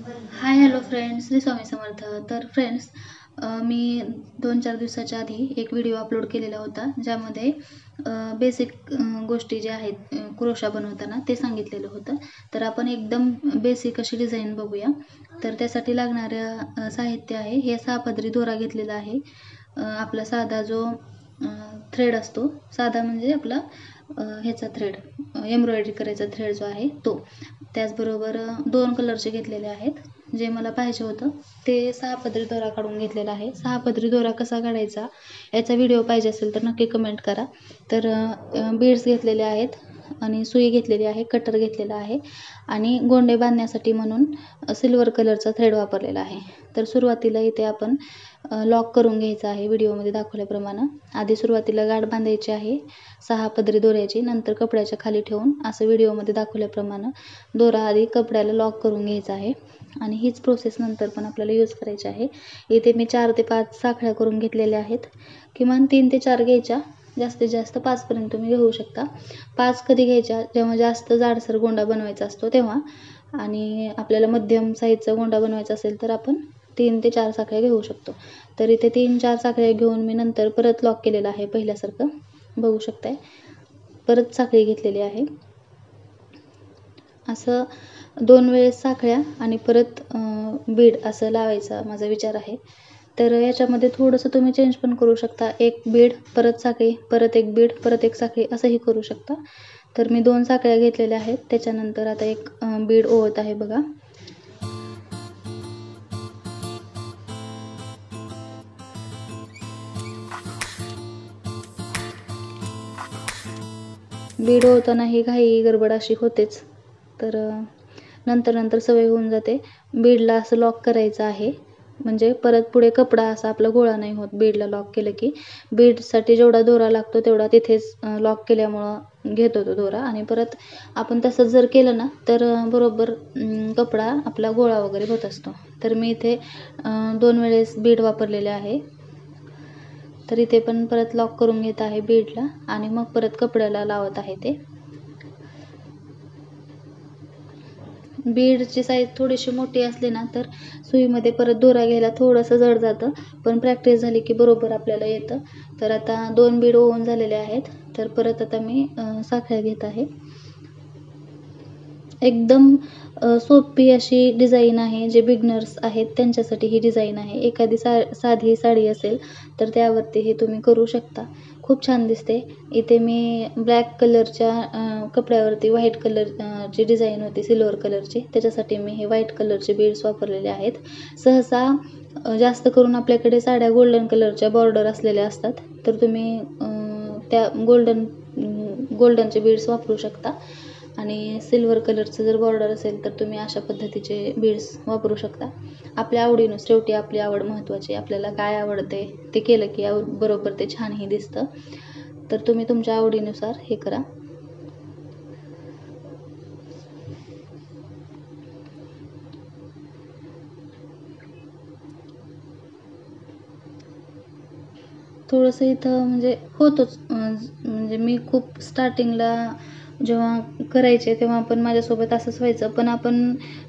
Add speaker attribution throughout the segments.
Speaker 1: Hi hello friends, Shri Swami Samarth. तर friends, मी 2-4 दिवसाच्या आधी एक व्हिडिओ अपलोड केलेला होता, ज्यामध्ये बेसिक गोष्टी ज्या आहेत क्रोशा बनवताना ते सांगितलेलं होतं. तर आपण एकदम बेसिक अशी डिझाईन बघूया. तर त्यासाठी लागणारं साहित्य आहे, हे 6 पदरी दोरा घेतलेला आहे. आपला साधा जो थ्रेड असतो, साधा म्हणजे आपला ह्याचा थ्रेड, एम्ब्रॉयडरी करायचा थ्रेड जो आहे तो. त्याचबरोबर 2 कलरचे घेतलेले आहेत. जे मला पाहिजे होतं ते 6 पदरी दोरा काढून घेतलेला आहे. 6 पदरी दोरा कसा काढायचा याचा व्हिडिओ पाहिजे असेल तर नक्की कमेंट करा. तर बीड्स घेतलेले आहेत आणि सुई घेतलेली आहे, कटर घेतलेला आहे आणि गोंडे बांधण्यासाठी म्हणून सिल्वर कलरचा थ्रेड वापरलेला आहे. तर सुरुवातीला इथे आपण लॉक करून घ्यायचं आहे व्हिडिओमध्ये दाखवल्याप्रमाणे. आधी सुरुवातीला गाठ बांधायची आहे 6 पदरी दोऱ्याची, नंतर कपड्याच्या खाली ठेवून असं व्हिडिओमध्ये दाखवल्याप्रमाणे दोरा आधी कपड्याला लॉक करून घ्यायचा आहे आणि हीच प्रोसेस नंतर पण आपल्याला यूज करायची आहे. इथे मी 4 ते 5 साखळ्या करून घेतलेल्या आहेत. किमान 3 ते 4 घ्यायच्या, जास्तीत जास्त 5 पर्यंत तुम्ही घेऊ शकता. 5 कधी घ्यायच्या, जेव्हा जास्त जाडसर गोंडा बनवायचा असतो तेव्हा, आणि आपल्याला मध्यम साईजचा गोंडा बनवायचा असेल तर आपण 3 ते 4 साखळ्या घेऊ शकतो. तर इथे 3-4 साखळ्या घेऊन मी नंतर परत लॉक केलेलं आहे पहिल्यासारखं, बघू शकताय. परत साखळी घेतलेली आहे. असं 2 वेळेस साखळ्या आणि परत बीड असं लावायचा माझा विचार आहे. तर याच्यामध्ये थोडंसं तुम्ही चेंज पण करू शकता. एक बीड, परत साखळी, परत एक बीड, परत एक साखळी असंही करू शकता. तर मी 2 साखळ्या घेतलेल्या आहेत. त्याच्यानंतर आता एक बीड ओवत आहे बघा. बीड ओवताना ही घाई गडबड अशी होतेच. तर नंतर सवय होऊन जाते. बीडला असं लॉक करायचं आहे, म्हणजे परत पुढे कपडा असा आपला गोळा नाही होत बीडला लॉक केलं की. बीडसाठी जेवढा दोरा लागतो तेवढा तिथेच लॉक केल्यामुळं घेतो तो दोरा, आणि परत आपण तसंच जर केलं ना तर बरोबर कपडा आपला गोळा वगैरे होत असतो. तर मी इथे 2 वेळेस बीड वापरलेले आहे. तर इथे पण परत लॉक करून घेत आहे बीडला आणि मग परत कपड्याला लावत आहे ते. बीडची साईज थोडीशी मोठी असली ना तर सुईमध्ये परत दोरा घ्यायला थोडंसं जड जातं, पण प्रॅक्टिस झाली की बरोबर आपल्याला येतं. तर आता 2 बीड ओवून झालेले आहेत. तर परत आता मी साखळ्या घेत आहे. एकदम सोपी अशी डिझाईन आहे. जे बिगनर्स आहेत त्यांच्यासाठी ही डिझाईन आहे. एखादी साधी साडी असेल तर त्यावरती हे तुम्ही करू शकता. खूप छान दिसते. इथे मी ब्लॅक कलरच्या कपड्यावरती व्हाईट कलरची डिझाईन होती सिल्वर कलरची, त्याच्यासाठी मी हे व्हाईट कलरचे बीड्स वापरलेले आहेत. सहसा जास्त करून आपल्याकडे साड्या गोल्डन कलरच्या बॉर्डर असलेल्या असतात, तर तुम्ही त्या गोल्डनचे बीड्स वापरू शकता. आणि सिल्वर कलरचं जर बॉर्डर असेल तर तुम्ही अशा पद्धतीचे बीड्स वापरू शकता. आपल्या आवडीनुसार, शेवटी आपली आवड महत्त्वाची. आपल्याला काय आवडते ते केलं की बरोबर ते छानही दिसतं. तर तुम्ही तुमच्या आवडीनुसार हे करा. थोडंसं इथं म्हणजे होतंच, म्हणजे मी खूप स्टार्टिंगला जेव्हा करायचे तेव्हा पण माझ्यासोबत असंच व्हायचं. पण आपण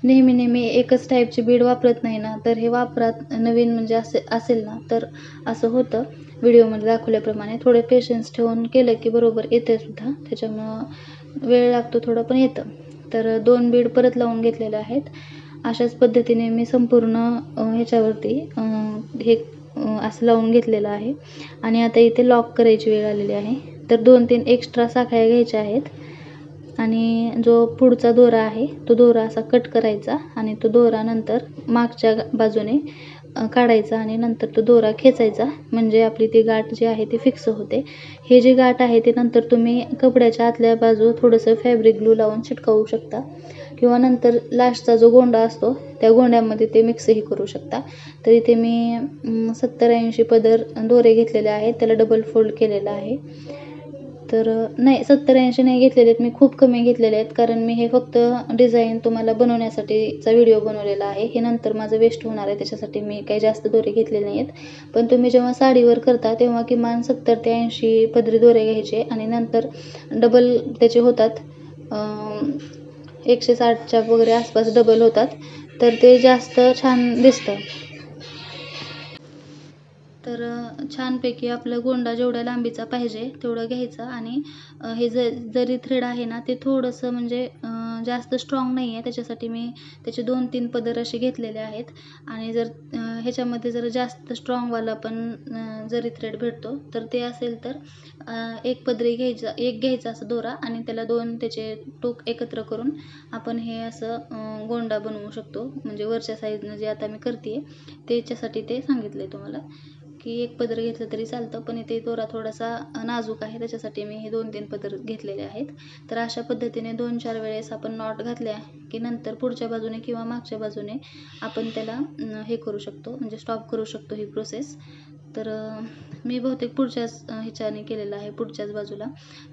Speaker 1: नेहमी एकच टाईपची बीड वापरत नाही ना, तर हे वापरात नवीन म्हणजे असेल ना तर असं होतं. व्हिडिओमध्ये दाखवल्याप्रमाणे थोडे पेशन्स ठेवून केलं की बरोबर येते सुद्धा. त्याच्यामुळं वेळ लागतो थोडं, पण येतं. तर 2 बीड परत लावून घेतलेले आहेत. अशाच पद्धतीने मी संपूर्ण ह्याच्यावरती हे असं लावून घेतलेलं आहे. आणि आता इथे लॉक करायची वेळ आलेली आहे. तर 2-3 एक्स्ट्रा साखळ्या घ्यायच्या आहेत आणि जो पुढचा दोरा आहे तो दोरा असा कट करायचा आणि तो दोरा नंतर मागच्या बाजूने काढायचा आणि नंतर तो दोरा खेचायचा, म्हणजे आपली ती गाठ जी आहे ती फिक्स होते. हे जे गाठ आहे ते नंतर तुम्ही कपड्याच्या आतल्या बाजू थोडंसं फॅब्रिक ग्लू लावून चिटकवू शकता, किंवा नंतर लास्टचा जो गोंडा असतो त्या गोंड्यामध्ये ते मिक्सही करू शकता. तर इथे मी 70-80 पदर दोरे घेतलेले आहेत, त्याला डबल फोल्ड केलेलं आहे. तर नाही, 70-80 नाही घेतलेले आहेत मी, खूप कमी घेतलेले आहेत, कारण मी हे फक्त डिझाईन तुम्हाला बनवण्यासाठीचा व्हिडिओ बनवलेला आहे. हे नंतर माझं वेस्ट होणार आहे, त्याच्यासाठी मी काही जास्त दोरे घेतलेले नाही आहेत. पण तुम्ही जेव्हा साडीवर करता तेव्हा किमान 70 ते 80 पदरी दोरे घ्यायचे आणि नंतर डबल त्याचे होतात, 160च्या वगैरे आसपास डबल होतात. तर ते जास्त छान दिसतं. तर छानपैकी आपलं गोंडा जेवढ्या लांबीचा पाहिजे तेवढं घ्यायचं आणि हे जरी थ्रेड आहे ना ते थोडंसं म्हणजे जास्त स्ट्रॉंग नाही आहे, त्याच्यासाठी मी त्याचे 2-3 पदर असे घेतलेले आहेत. आणि जर ह्याच्यामध्ये जर जास्त स्ट्रॉंगवाला पण जरी थ्रेड भेटतो तर ते असेल तर एक पदरी घ्यायचा, एक घ्यायचा असं दोरा आणि त्याला 2 त्याचे टोक एकत्र करून आपण हे असं गोंडा बनवू शकतो. म्हणजे वरच्या साईडनं जे आता मी करते त्याच्यासाठी ते सांगितलं तुम्हाला, की एक पदर घेतलं तरी चालतं, पण इथे दोरा थोडासा नाजूक आहे त्याच्यासाठी मी हे 2-3 पदर घेतलेले आहेत. तर अशा पद्धतीने 2-4 वेळेस आपण नॉट घातल्या की नंतर पुढच्या बाजूने किंवा मागच्या बाजूने आपण त्याला हे करू शकतो, म्हणजे स्टॉप करू शकतो ही प्रोसेस. तर मी बहुतेक पुढच्याच ह्याच्याने केलेलं आहे, पुढच्याच बाजूला.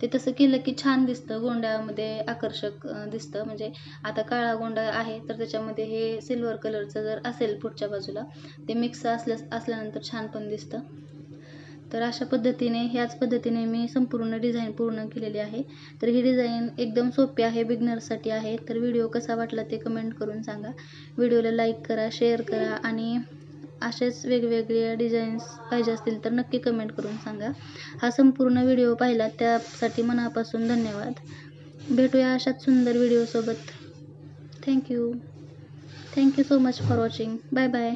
Speaker 1: ते तसं केलं की छान दिसतं, गोंड्यामध्ये आकर्षक दिसतं. म्हणजे आता काळा गोंडा आहे तर त्याच्यामध्ये हे सिल्वर कलरचं जर असेल पुढच्या बाजूला ते मिक्स असल्यानंतर छान पण दिसतं. तर अशा पद्धतीने ह्याच पद्धतीने मी संपूर्ण डिझाईन पूर्ण केलेली आहे. तर ही डिझाईन एकदम सोपी आहे, बिगनर्ससाठी आहे. तर व्हिडिओ कसा वाटला ते कमेंट करून सांगा. व्हिडिओला लाईक करा, शेअर करा आणि असेच वेगवेगळे डिझाईन्स पाहिजे असतील तर नक्की कमेंट करून सांगा. हा संपूर्ण व्हिडिओ पाहिला त्यासाठी मनापासून धन्यवाद. भेटूया अशाच सुंदर व्हिडिओसोबत. Thank you. Thank you so much for watching. Bye bye.